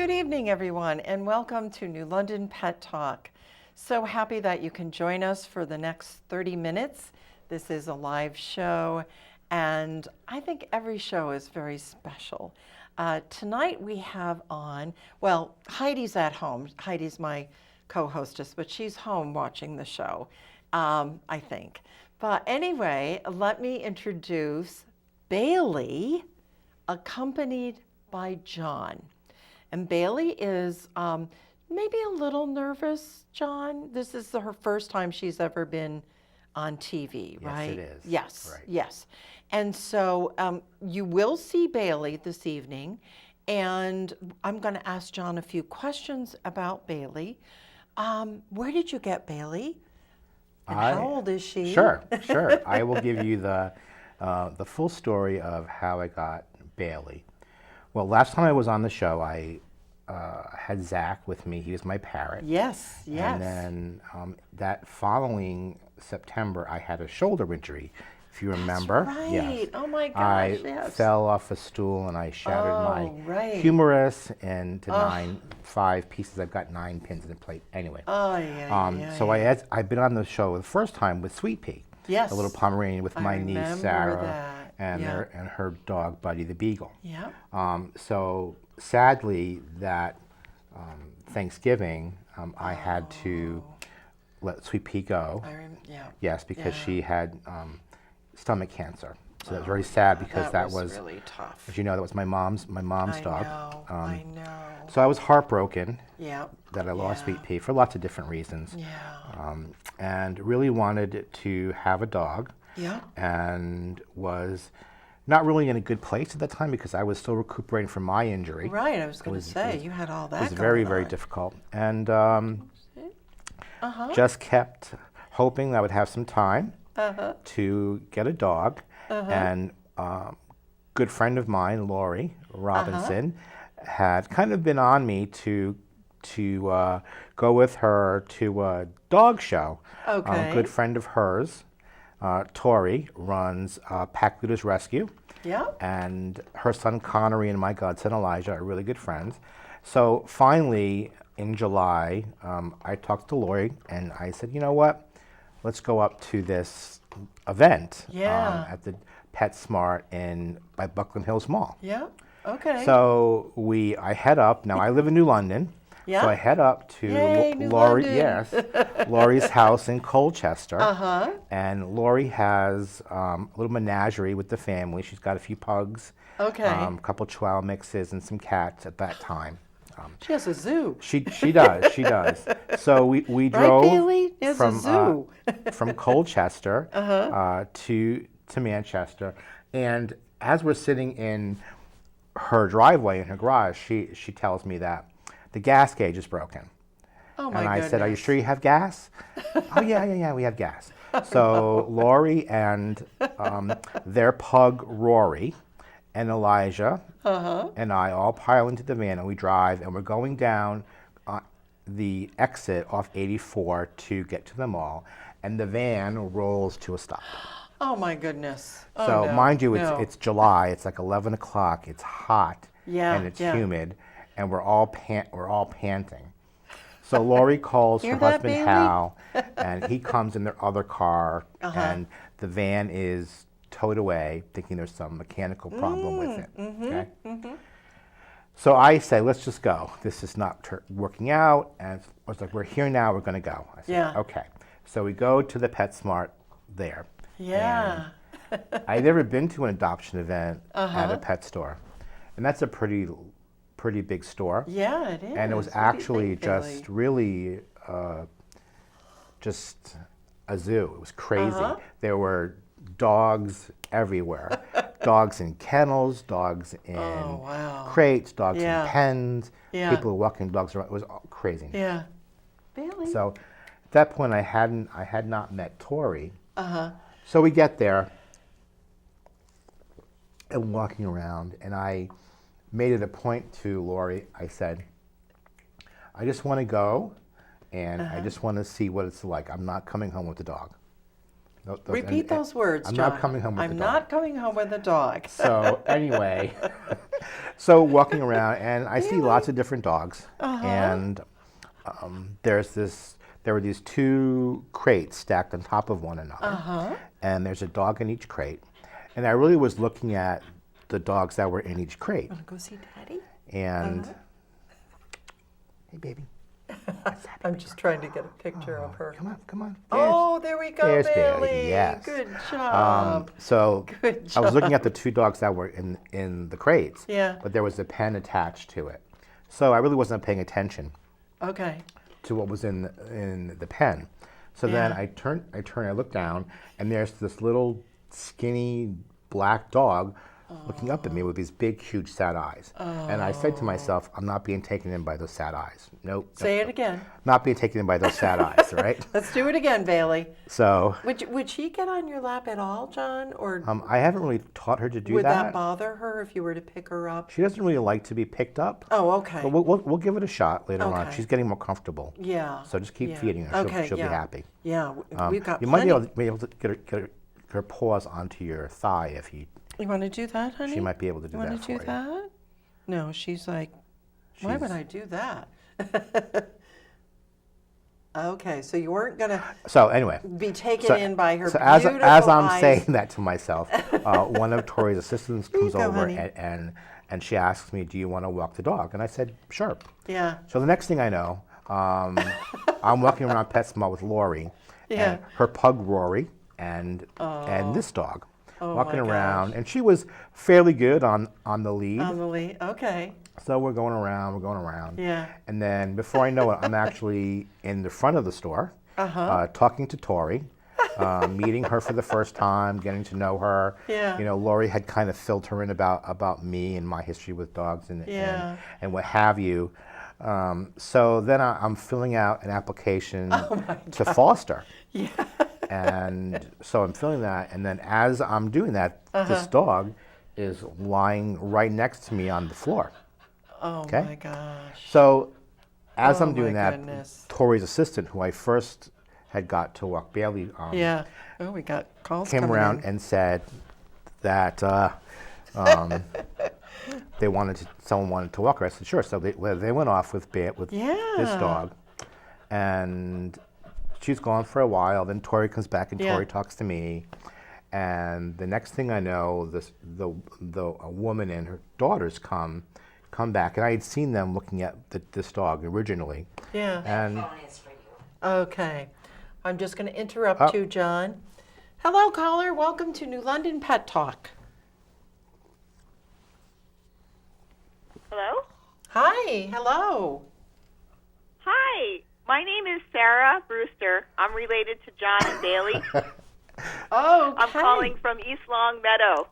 Good evening, everyone, and welcome to New London Pet Talk. So happy that you can join us for the next 30 minutes. This is a live show, and I think every show is very special. Tonight we have on, well, Heidi's at home. Heidi's my co-hostess, but she's home watching the show, I think. But anyway, let me introduce Bailey, accompanied by Jon. And Bailey is maybe a little nervous, Jon. This is her first time she's ever been on TV, right? Yes, it is. Yes, Right. yes. And so you will see Bailey this evening, and I'm going to ask Jon a few questions about Bailey. Where did you get Bailey? And how old is she? Sure. I will give you the full story of how I got Bailey. Well, last time I was on the show, I had Zach with me. He was my parrot. Yes. And then that following September, I had a shoulder injury. If you remember. That's right. Yes. Oh my gosh, I yes. fell off a stool and I shattered my right. humerus into five pieces. I've got 9 pins in the plate. Anyway. So I've been on the show the first time with Sweet Pea. Yes. A little Pomeranian with my niece Sarah and her dog Buddy the Beagle. Yeah. So sadly that Thanksgiving I had to let Sweet Pea go. Yes, because she had stomach cancer. So that was very sad because that was really tough. As you know, that was my mom's dog. I know. So I was heartbroken Yeah. that I lost Sweet Pea for lots of different reasons. Yeah. And really wanted to have a dog. Yeah. And was not really in a good place at that time because I was still recuperating from my injury. Right, I was going to say, you had all that It was very, very difficult. And just kept hoping that I would have some time to get a dog. And good friend of mine, Lori Robinson, had kind of been on me to go with her to a dog show. Okay. Good friend of hers, Tori, runs Pack Leaders Rescue. Yeah. And her son Connery and my godson Elijah are really good friends. So finally, in July, I talked to Lori and I said, you know what? Let's go up to this event at the PetSmart by Buckland Hills Mall. Yeah. Okay. So I head up. Now I live in New London. Yeah. So I head up to Lori. Yes, Lori's house in Colchester. And Lori has a little menagerie with the family. She's got a few pugs. Okay. A couple Chihuahua mixes and some cats at that time. She has a zoo. She does. She does. So we drove Bailey? There's a zoo. From Colchester to Manchester, and as we're sitting in her driveway in her garage, she tells me that the gas gauge is broken. Oh my And I goodness. said, "Are you sure you have gas?" Oh yeah, we have gas. So Lori and their pug Rory and Elijah and I all pile into the van and we drive and we're going down the exit off 84 to get to the mall, and the van rolls to a stop. Oh my goodness. Oh, So no, mind you, no. it's July. It's like 11 o'clock. It's hot and it's humid, and we're all panting. So Lori calls her Hear that, husband Bailey? Hal, and he comes in their other car, and the van is towed away, thinking there's some mechanical problem with it. Okay. So I say, let's just go. This is not working out, and I was like, we're here now. We're going to go. I said, okay. So we go to the PetSmart there. Yeah. I'd never been to an adoption event at a pet store, and that's a pretty big store. Yeah, it is. And it was What do you actually think, just Bailey? really just a zoo. It was crazy. There were dogs everywhere. Dogs in kennels, dogs in crates, dogs in pens. People were walking dogs around. It was all crazy. Yeah. Bailey. So at that point, I had not met Tori. So we get there and walking around, and I made it a point to Lori. I said, I just want to go, and I just want to see what it's like. I'm not coming home with the dog. Repeat those words, I'm John. not coming home with I'm the dog. not coming home with a dog. So anyway, so walking around, and I see lots of different dogs, and there were these two crates stacked on top of one another, and there's a dog in each crate, and I really was looking at the dogs that were in each crate. Want to go see Daddy? And hey, baby. I'm just trying to get a picture of her. Come on. Oh, there we go, there's Bailey. Bailey, yes. Good job. So Good I was looking job. at the two dogs that were in the crates, Yeah. but there was a pen attached to it. So I really wasn't paying attention Okay. to what was in the pen. So then Yeah. I look down, and there's this little skinny black dog looking up at me with these big, huge sad eyes. And I said to myself, I'm not being taken in by those sad eyes. Nope. Say it again. Not being taken in by those sad eyes, right? Let's do it again, Bailey. So Would she get on your lap at all, John? Or I haven't really taught her to do would that. that bother her if you were to pick her up? She doesn't really like to be picked up. Oh, okay. But we'll give it a shot later on. Okay. She's getting more comfortable. Yeah. So just keep Yeah. feeding her. Okay, She'll be yeah. happy. Yeah, we've got You plenty. might be able to get her paws onto your thigh if you. You want to do that, honey? She might be able to do You that want for to you. do that? No, she's like, why would She's- I do that? Okay, so you weren't going to So anyway, be taken so, in by her so beautiful as I'm eyes. saying that to myself, one of Tori's assistants Here you comes go, over honey. and she asks me, "Do you want to walk the dog?" And I said, "Sure." Yeah. So the next thing I know, I'm walking around PetSmart with Lori, Yeah. and her pug Rory, and this dog, walking my around, gosh. and she was fairly good on the lead. Emily, okay. So we're going around, Yeah. and then before I know it, I'm actually in the front of the store, talking to Tori, meeting her for the first time, getting to know her. Yeah. You know, Lori had kind of filled her in about me and my history with dogs Yeah. and what have you. So then I'm filling out an application to foster. Yeah. And so I'm filling that, and then as I'm doing that, this dog is lying right next to me on the floor. Oh Okay. my gosh. So as Oh I'm doing my that, goodness. Tori's assistant, who I first had got to walk Bailey, Yeah. Oh, we got calls came coming around in. and said that someone wanted to walk her. I said sure. So they went off with this Yeah. dog, and she's gone for a while. Then Tori comes back, and Yeah. Tori talks to me. And the next thing I know, a woman and her daughters come back, and I had seen them looking at this dog originally. Yeah. And Okay. I'm just going to interrupt you, John. Hello, caller. Welcome to New London Pet Talk. Hello? Hi. Hello. Hi, my name is Sarah Brewster. I'm related to John and Bailey. Oh, okay. I'm calling from East Long Meadow.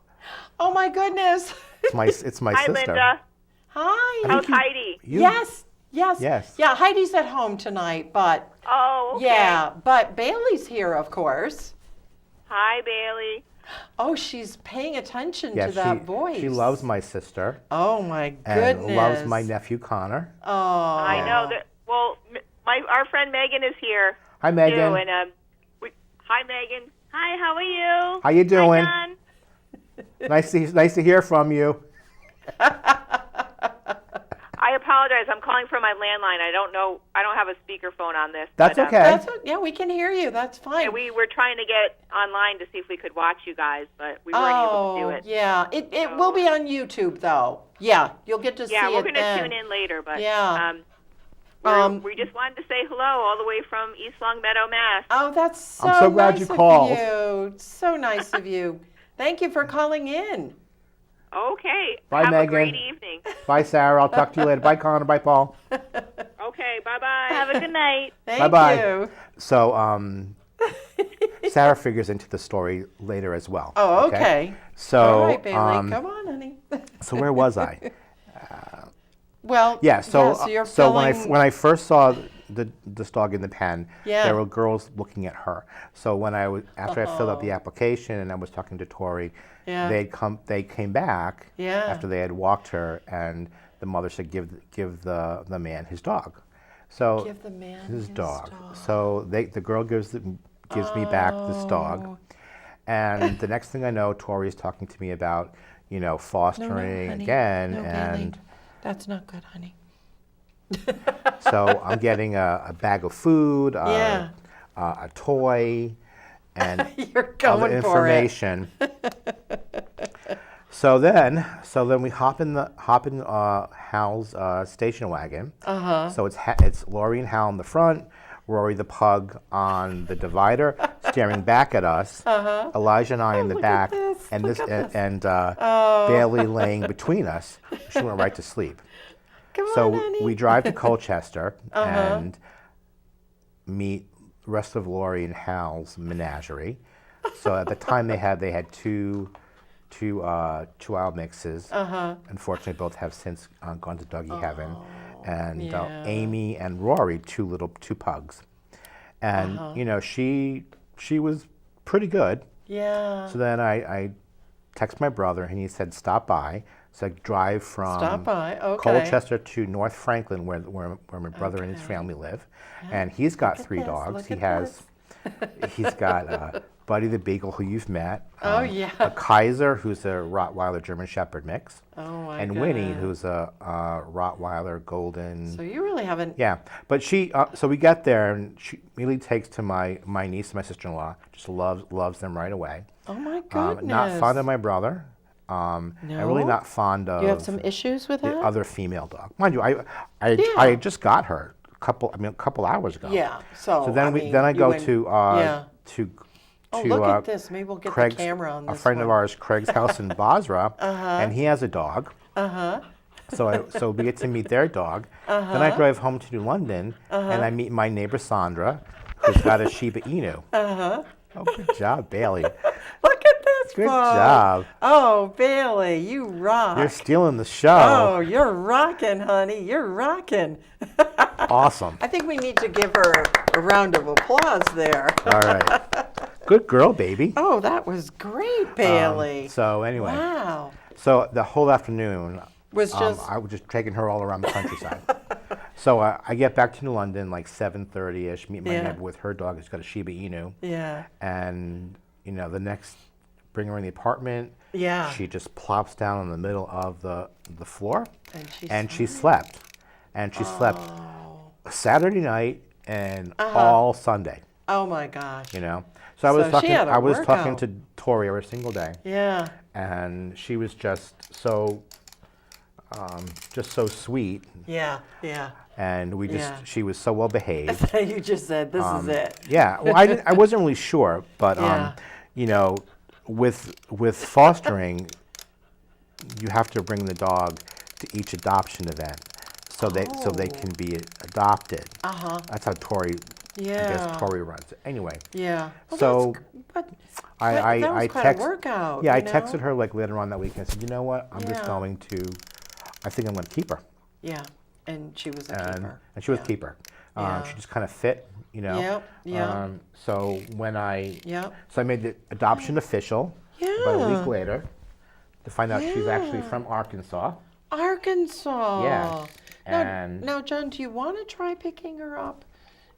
Oh my goodness. it's my Hi, sister. Linda. Hi. How's Heidi? Yes. Yes. Yes. Yeah, Heidi's at home tonight, but Oh, okay. yeah, but Bailey's here, of course. Hi, Bailey. Oh, she's paying attention Yes, to that voice. she loves my sister Oh my and goodness. loves my nephew Connor. Oh. I know that. Well, our friend Megan is here. Hi, Megan. Too, and hi, Megan. Hi, how are you? How you doing? Hi, John. Nice to hear from you. I apologize. I'm calling from my landline. I don't have a speakerphone on this. That's but, okay. Yeah, we can hear you. That's fine. Yeah, we were trying to get online to see if we could watch you guys, but we weren't able to do it. Yeah. It will be on YouTube, though. Yeah, you'll get to see it Yeah, we're going to then. tune in later, but Yeah. we just wanted to say hello all the way from East Long Meadow, Mass. Oh, that's so I'm so glad nice you called. of you. So nice of you. Thank you for calling in. Okay. Bye, Have Megan. a great evening. Bye, Sarah. I'll talk to you later. Bye, Connor. Bye, Paul. Okay, bye-bye. Have a good night. Thank Bye-bye. you. So, Sarah figures into the story later as well. Oh, okay. So, All right, Bailey. Come on, honey. so where was I? Well, Yeah. So, so you're when filling. I first saw this dog in the pen, Yeah. there were girls looking at her. So when after I filled out the application and I was talking to Tori, Yeah. they came back Yeah. after they had walked her, and the mother said, give the man his dog. So Give the man his his dog. dog. So the girl gives gives me back this dog. And the next thing I know, Tori is talking to me about, fostering honey. again. No, Bailey. And That's not good, honey. so I'm getting a bag of food, Yeah. a toy, and You're other going for it. information. So then we hop in Hal's station wagon. So it's Lori and Hal in the front, Rory the pug on the divider, staring back at us. Elijah and I in the look at back, this, and look at this. and Bailey laying between us. She went right to sleep. Come So on, honey. we drive to Colchester and meet the rest of Lori and Hal's menagerie. So at the time they had two Chihuahua mixes. Unfortunately, both have since gone to doggy heaven. And yeah. Amy and Rory, two pugs. And she was pretty good. Yeah. So then I text my brother and he said stop by. So I drive from Stop by, okay. Colchester to North Franklin, where my brother and his family live, and he's got three this, dogs. look He at has, he's got Buddy the Beagle, who you've met. Oh, yeah. A Kaiser, who's a Rottweiler German Shepherd mix. Oh my and God. Winnie, who's a Rottweiler Golden. So you really haven't. Yeah, but so we get there, and she immediately takes to my niece and my sister-in-law. Just loves them right away. Oh my goodness. Not fond of my brother. And really No? not fond of. You have some issues with the that? other female dog. Mind you, I Yeah. just got her a couple hours ago. Yeah. So then I you go went- to yeah. to Oh, to look at this. Maybe we'll get Craig's, the camera on this a friend one. of ours, Craig's house in Basra, and he has a dog. So we get to meet their dog. Then I drive home to New London, and I meet my neighbor Sandra, who's got a Shiba Inu. Oh, good job, Bailey. Look at this, Good folks. job. Oh, Bailey, you rock. You're stealing the show. Oh, you're rocking, honey. You're rocking. Awesome. I think we need to give her a round of applause there. All right. Good girl, baby. Oh, that was great, Bailey. So anyway, Wow. so the whole afternoon, Was just I was just taking her all around the countryside. So I get back to New London like 7:30ish. Meet my Yeah. neighbor with her dog. Who's got a Shiba Inu. yeah. And the next, bring her in the apartment. Yeah. She just plops down in the middle of the floor, And she slept, and she slept Oh. Saturday night and all Sunday. Oh my gosh. So I was So she talking. had a I was talking workout. to Tori every single day. Yeah. And she was just so sweet, Yeah. Yeah. and Yeah. she was so well behaved. You just said this is it. Yeah, well, I wasn't really sure, but Yeah. with fostering, you have to bring the dog to each adoption event, so they can be adopted. That's how Tori. I Yeah. guess Tori runs it. Anyway. Yeah. Well, So, but I that was quite text, a workout. Yeah, I you know? texted her like later on that week. And I said, you know what? I'm just Yeah. going to. I think I'm going to keep her. Yeah. And she was a And keeper. she was Yeah. keeper. Yeah. She just kind of fit, Yep, yeah. So when I Yep. so I made the adoption official about a Yeah. week later to find out she's actually Yeah. from Arkansas. Arkansas. Yeah. Now, And now, John, do you want to try picking her up?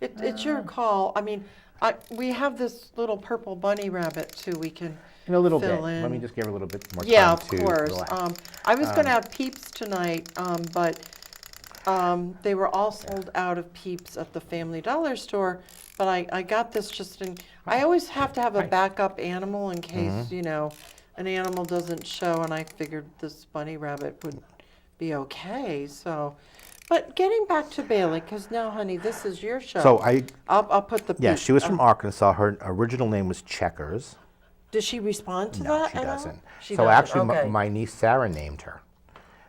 It's your call. I mean, we have this little purple bunny rabbit too. We can in a little bit. fill Let me in. just give her a little bit more Yeah, time of to course. relax. I was going to have Peeps tonight, but they were all sold out of Peeps at the Family Dollar store. But I got this just in. I always have to have a backup animal in case an animal doesn't show, and I figured this bunny rabbit would be okay. So, but getting back to Bailey, because now, honey, this is your show. So I'll put the. yeah, Peep- she was from Arkansas. Her original name was Checkers. Does she respond to No, that? she at all? doesn't. She So doesn't, actually, okay. my niece Sarah named her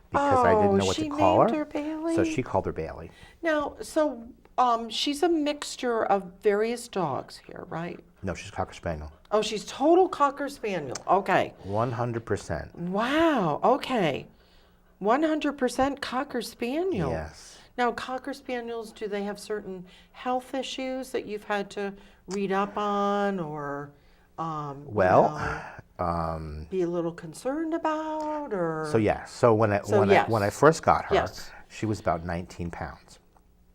because I didn't know what she to call named her. her Bailey? So she called her Bailey. Now, so she's a mixture of various dogs here, right? No, she's Cocker Spaniel. Oh, she's total Cocker Spaniel. Okay. 100%. Wow. Okay. 100% Cocker Spaniel. Yes. Now, Cocker Spaniels, do they have certain health issues that you've had to read up on or Well, be a little concerned about? Or so yeah. So when I first got her, Yes. she was about 19 pounds.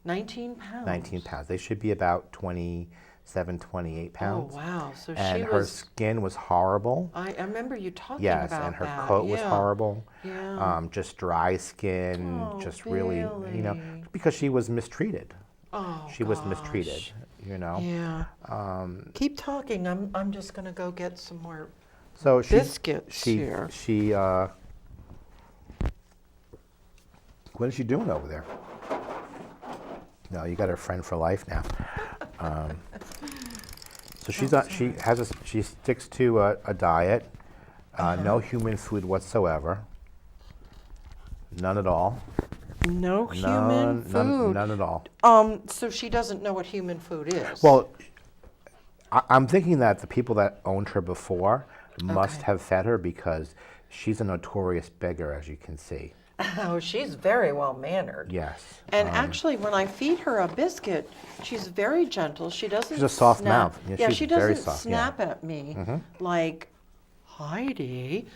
19 pounds. 19 pounds. They should be about 20, 728 Oh, pounds. wow. So And she her was, skin was horrible. I remember you talking Yes, about and her that. coat was Yeah. horrible. Yeah. Just dry skin, Oh, just really, Bailey. because she was mistreated. Oh, She was mistreated, gosh. you know. Yeah. Keep talking. I'm just gonna go get some more So biscuits here. What is she doing over there? No, you got her friend for life now. So she's not. She sticks to a diet. No human food whatsoever. None at all. No human food. None at all. So she doesn't know what human food is. Well, I'm thinking that the people that owned her before must Okay. have fed her because she's a notorious beggar, as you can see. Oh, she's very well mannered. Yes. And actually, when I feed her a biscuit, she's very gentle. She doesn't. She's a soft snap. mouth. Yeah, Yeah, she's she very doesn't soft, yeah. snap at me like Heidi.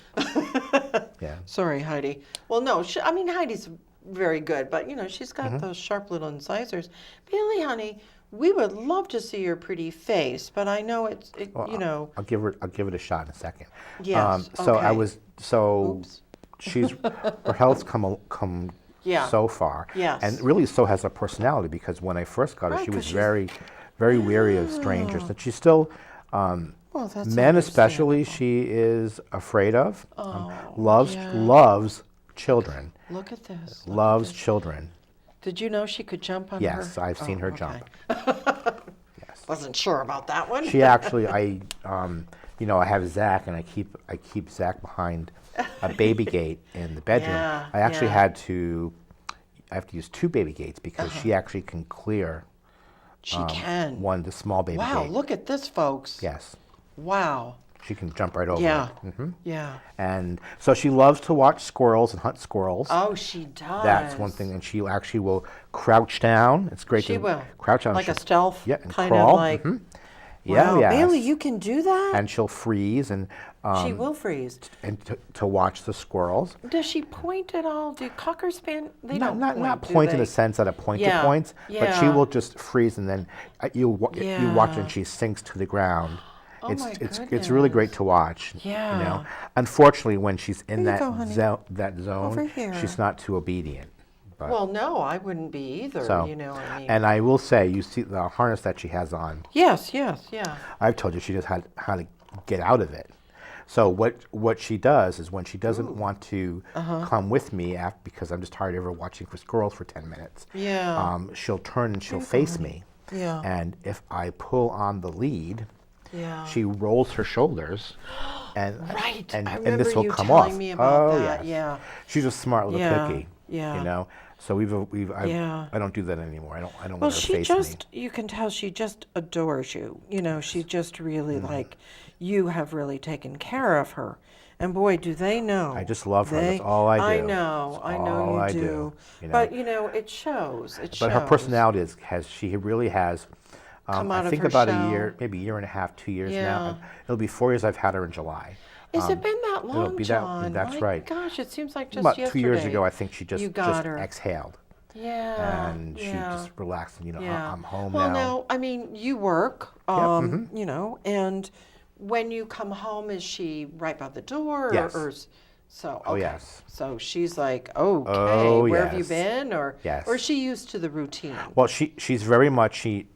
Yeah. Sorry, Heidi. Well, no, I mean Heidi's very good, but she's got those sharp little incisors. Bailey, honey, we would love to see your pretty face, but I know Well, I'll give it a shot in a second. Yes, So I okay. was Oops. she's her health's come Yeah. so far. Yes. And really so has her personality because when I first got her, Right, she 'cause was she's- very, very weary of strangers. And she's still. Well, that's Men especially, understandable. she is afraid of. Oh, yeah. Loves children. Look at this. Look at Loves this. children. Did you know she could jump on her? Yes, I've seen her okay. jump. Yes. Wasn't sure about that one. She actually, I have Zach, and I keep Zach behind a baby gate in the bedroom. Yeah, I actually yeah. I have to use 2 baby gates because she actually can clear She can. the small baby Wow, gate. look at this, folks. Yes, Wow. she can jump right over Yeah. it. Yeah. And so she loves to watch squirrels and hunt squirrels. Oh, she does. That's one thing, and she actually will crouch down. It's great She to will. crouch down. Like a She'll- stealth? Yeah, and kind crawl. of like. Yeah, Wow, yes. Bailey, you can do that? And she'll freeze and she will freeze. to watch the squirrels. Does she point at all? Do cocker span? They don't Not point, do point in they? the sense that a pointer Yeah, points, but she yeah. will just freeze and then you watch Yeah. and she sinks to the ground. Oh my It's really great goodness. to watch. Yeah. You know, unfortunately, when she's in Here you that go, honey. that zone, Over here. she's not too obedient. But, Well, no, I wouldn't be either. so, I mean. and I will say, you see the harness that she has on. Yes, yes, yeah. I've told you she just had how to get out of it. So what she does is when she doesn't want to come with me because I'm just tired of her watching for squirrels for 10 minutes. Yeah. She'll turn and she'll face me. Yeah. And if I pull on the lead, Yeah. she rolls her shoulders, and Right. and, I and remember this will you come telling off. me about oh that, yes. yeah. She's a smart little Yeah, cookie. yeah. You know. So Yeah. I don't do that anymore. I don't Well, let her she face just, me. you can tell she just adores you. She just really Mm-hmm. like, you have really taken care of her. And boy, do they know. I just love her. That's all I do. I know, That's I know all you I do. do, you know. But, it shows. It shows. But her personality she really has. Come out I of think her about shell. a year, maybe a year and a half, 2 years Yeah. now. It'll be 4 years I've had her in July. Has it been that long, be John? that's My right. gosh, it seems like just About yesterday. 2 years ago, I think she just you got her. exhaled. Yeah. And she yeah. just relaxed. And, Yeah. I'm home well, now. I mean, you work, mm-hmm. And when you come home, is she right by the door? Yes. So, Oh, okay. yes. So she's like, okay, Oh, where have you yes. been? Yes. Or is she used to the routine? Well, she's very much she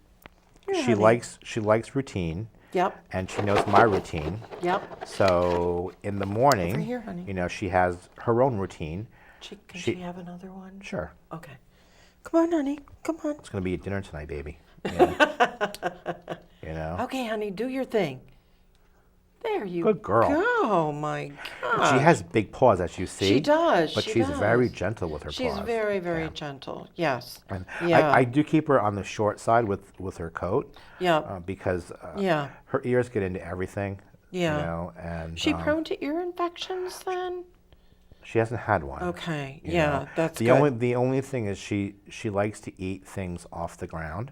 honey. likes routine, Yep, and she knows my routine. yep. So in the morning, Over here, honey. she has her own routine. Can She- she have another one? Sure, Okay. Come on, honey. Come on. it's gonna be at dinner tonight, baby. Yeah. Okay, honey, do your thing. There you Good girl. go. My God. She has big paws, as you see. She does. But she she's very does. gentle with her She's paws. very, very Yeah. gentle. Yes. And Yeah. I do keep her on the short side with her coat. Yeah. Because Yeah. her ears get into everything. Yeah. And She prone to ear infections then? she hasn't had one. Okay. you Yeah, know. that's the good. the only thing is she likes to eat things off the ground.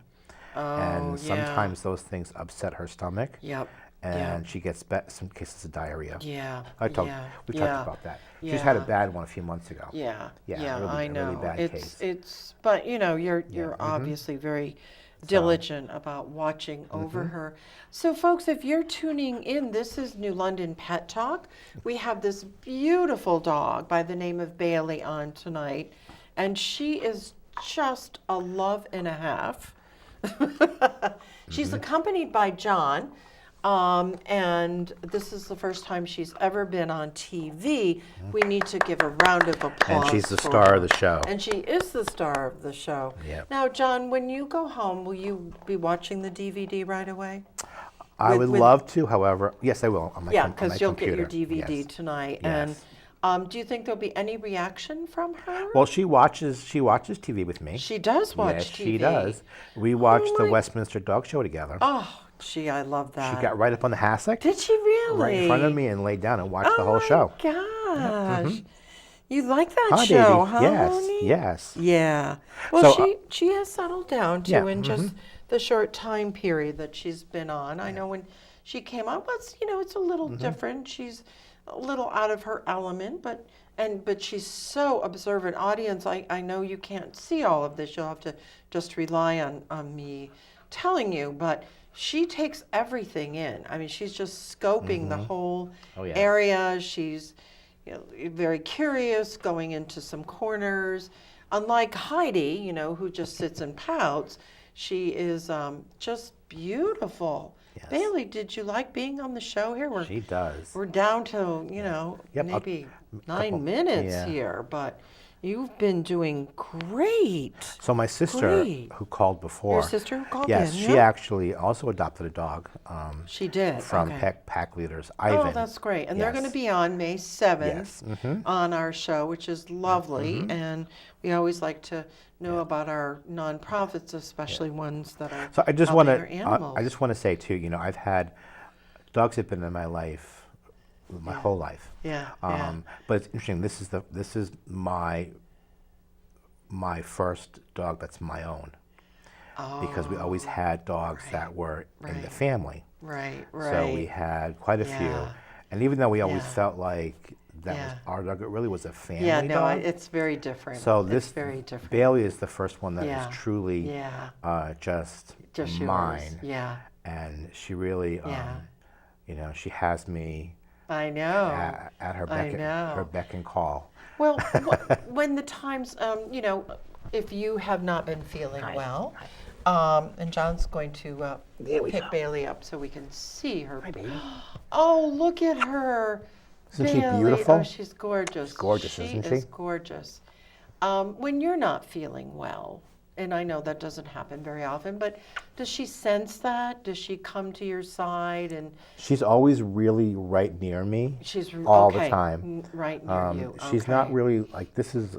Oh, And yeah. sometimes those things upset her stomach. Yep. And she gets some cases of diarrhea. Yeah. We yeah. talked yeah. about that. She's had a Yeah. bad one a few months ago. Yeah. Yeah, Yeah, really- I a know. really bad case. It's but you're mm-hmm. obviously very diligent about watching over her. So folks, if you're tuning in, this is New London Pet Talk. We have this beautiful dog by the name of Bailey on tonight, and she is just a love and a half. She's accompanied by Jon, and this is the first time she's ever been on TV. We need to give a round of applause. And she's the for star her. of the show. And she is the star of the show. Yep. Now, Jon, when you go home, will you be watching the DVD right away? I would with- love to, however, yes, I will. On my Yeah, on my because you'll get your computer. DVD Yes. tonight. Yes. And do you think there'll be any reaction from her? Well, she watches TV with me. She does watch Yes, TV. she does. We watched the my- Westminster Dog Show together. Oh, gee, I love that. She got right up on the hassock, Did she really? right in front of me, and laid down and watched the whole show. Oh my gosh. You like that Hi, show, baby. huh, Yes, honey? yes. Yeah. Well, So, she has settled down too yeah, in just the short time period that she's been on. I know when she came out, it's a little different. She's a little out of her element, but she's so observant. Audience, I know you can't see all of this. You'll have to just rely on me telling you, but she takes everything in. I mean, she's just scoping the whole Oh, yeah. area. She's very curious, going into some corners. Unlike Heidi, who just sits and pouts, she is just beautiful. Yes. Bailey, did you like being on the show here? She does. We're down to, Yep, maybe a 9 couple- minutes yeah. here, but you've been doing great. So my sister, Great. who called before, Your sister who called yes, in, she yeah? actually also adopted a dog. She did. From okay. pack leaders, Ivan. Oh, that's great. And they're going to Yes. be on May 7th Yes. on our show, which is lovely. And we always like to know about our nonprofits, especially ones that are So I just helping want our to, animals. I just want to say too, I've had dogs have been in my life, my whole life. Yeah, But it's interesting. This is my first dog that's my own, because we always had dogs that were in the right. family. Right. So we had quite a few, Yeah. and even though we always Yeah. felt like that was Yeah. our dog, it really was a family Yeah, no, dog. it's very different. So it's this very different. Bailey is the first one that is Yeah. truly Yeah. just Just mine. yours. Yeah. And she really, Yeah. she has me I know. at her I know. beck and call. Well, when the times, if you have not been feeling well, and John's going to pick Bailey up so we can see her. Hi, baby. Oh, look at her. Isn't she Bailey. beautiful? Oh, she's gorgeous. She's gorgeous, isn't she? She is gorgeous. When you're not feeling well, and I know that doesn't happen very often, but does she sense that? Does she come to your side and She's always really right near me. she's all the okay, time. right near you? She's not Okay. really like this is.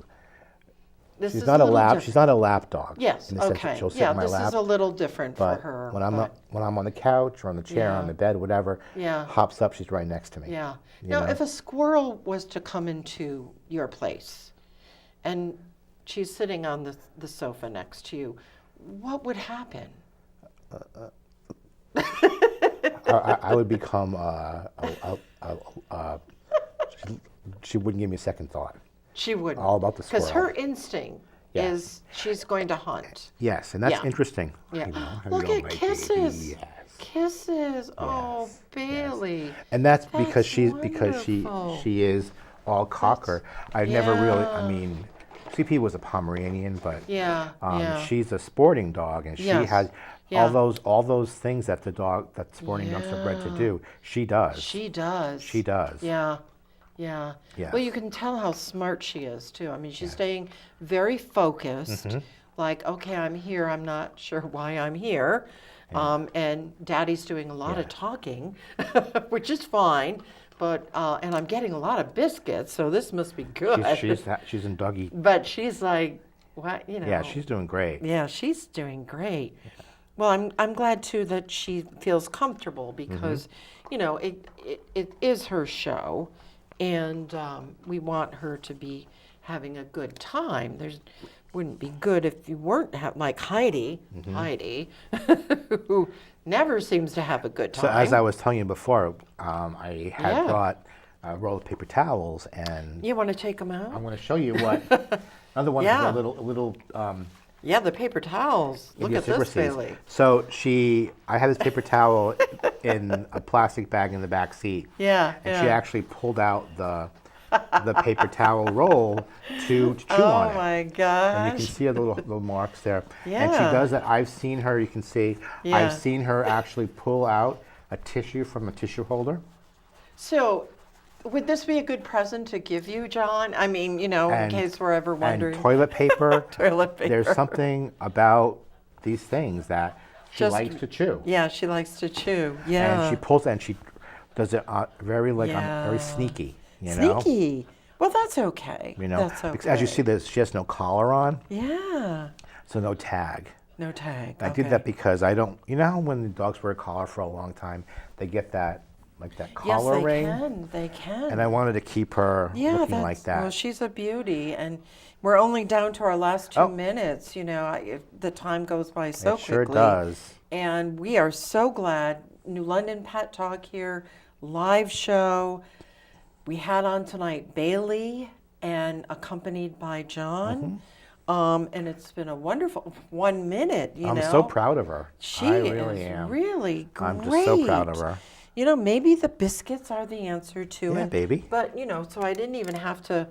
This She's is not a little lap. different. She's not a lap dog. Yes. In the sense that Okay. she'll sit Yeah. in my This lap. is a little different But for her. when I'm but, on the couch or on the chair, Yeah. on the bed, whatever, Yeah. hops up, she's right next to me. yeah. you Now, know? if a squirrel was to come into your place, and she's sitting on the sofa next to you, what would happen? I would become. She wouldn't give me a second thought. She wouldn't. All about the Because squirrel. her instinct Yes. is she's going to hunt. Yes, and that's Yeah. interesting. Yeah. You know, how Look you at go, my kisses. baby, yes. Kisses. Oh, Yes, Bailey. And that's That's because she wonderful. is all cocker. I've never really. I Yeah. mean, CP was a Pomeranian, but Yeah. yeah. she's a sporting dog, and she Yes. has Yeah. all those things that that sporting dogs are bred to Yeah. do. She does. She does. She does. Yeah. Yeah. Yes. Well, you can tell how smart she is, too. I mean, she's staying very focused. Mm-hmm. Like, okay, I'm here. I'm not sure why I'm here. And Daddy's doing a lot of talking, which is fine. But, and I'm getting a lot of biscuits, so this must be good. She's in doggy. But she's like, what, Yeah, she's doing great. Yeah, she's doing great. Well, I'm glad too that she feels comfortable because, it is her show, and we want her to be having a good time. Wouldn't be good if you weren't like Heidi, who never seems to have a good time. So as I was telling you before, I had Yeah. brought a roll of paper towels, and You want to take them out? I'm going to show you what another one Yeah. is a little Yeah, the paper towels. Look It at this, supersedes. Bailey. So I had this paper towel in a plastic bag in the back seat. Yeah, And yeah. she actually pulled out the paper towel roll to chew on Oh it. my And you gosh. can see the little marks there. And she Yeah. does that. I've seen her, you can see, Yeah. I've seen her actually pull out a tissue from a tissue holder. So, would this be a good present to give you, John? I mean, in And- case we're ever wondering. And toilet paper. Toilet paper. There's something about these things that she Just- likes to chew. Yeah, she likes to chew. Yeah. And she pulls, and she does it very Yeah. very sneaky, you know? Sneaky. Well, that's okay. You know, That's okay. because as you see, she has no collar on, Yeah. so no tag. No tag. I did that because I don't, you know how when the dogs wear a collar for a long time, they get that, like that Yes, collar they ring? can. They can. And I wanted to keep her looking like that. Well, she's a beauty, and we're only down to our last 2 Oh. minutes. The time goes by so It sure quickly. does. And we are so glad. New London Pet Talk here, live show. We had on tonight Bailey and accompanied by John. And it's been a wonderful 1 minute, I'm so proud of her. She I really is am. really great. I'm just so proud of her. Maybe the biscuits are the answer to Yeah, it. baby. But, so I didn't even have to,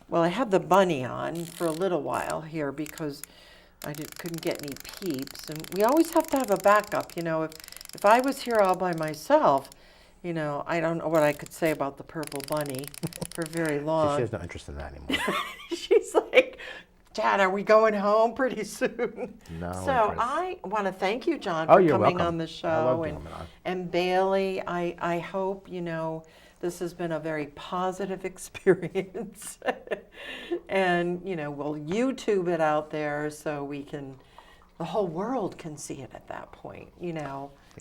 well, I had the bunny on for a little while here because I couldn't get any peeps. And we always have to have a backup, If I was here all by myself, I don't know what I could say about the purple bunny for very She long. has no interest in that anymore. She's like, Dad, are we going home pretty soon? No So interest. I want to thank you, John, Oh, for you're coming welcome. on the I show. love coming on. And Bailey, I hope, this has been a very positive experience. And, we'll YouTube it out there so the whole world can see it at that point,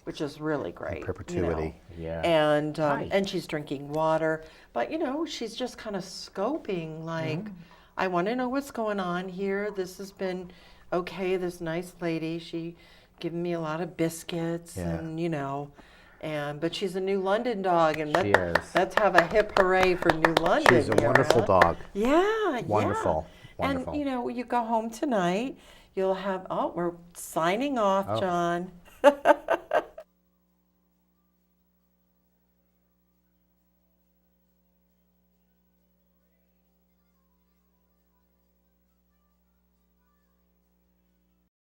which is really great. perpetuity, yeah. And Hi. and she's drinking water, but she's just kind of scoping like, I want to know what's going on here. This has been okay. This nice lady, she given me a lot of biscuits, Yeah. and but she's a New London dog, and She is. let's have a hip hooray for New London. She's a here, wonderful huh? dog. Yeah, Wonderful, yeah. wonderful. And when you go home tonight, you'll have. Oh, we're signing off, Oh. John.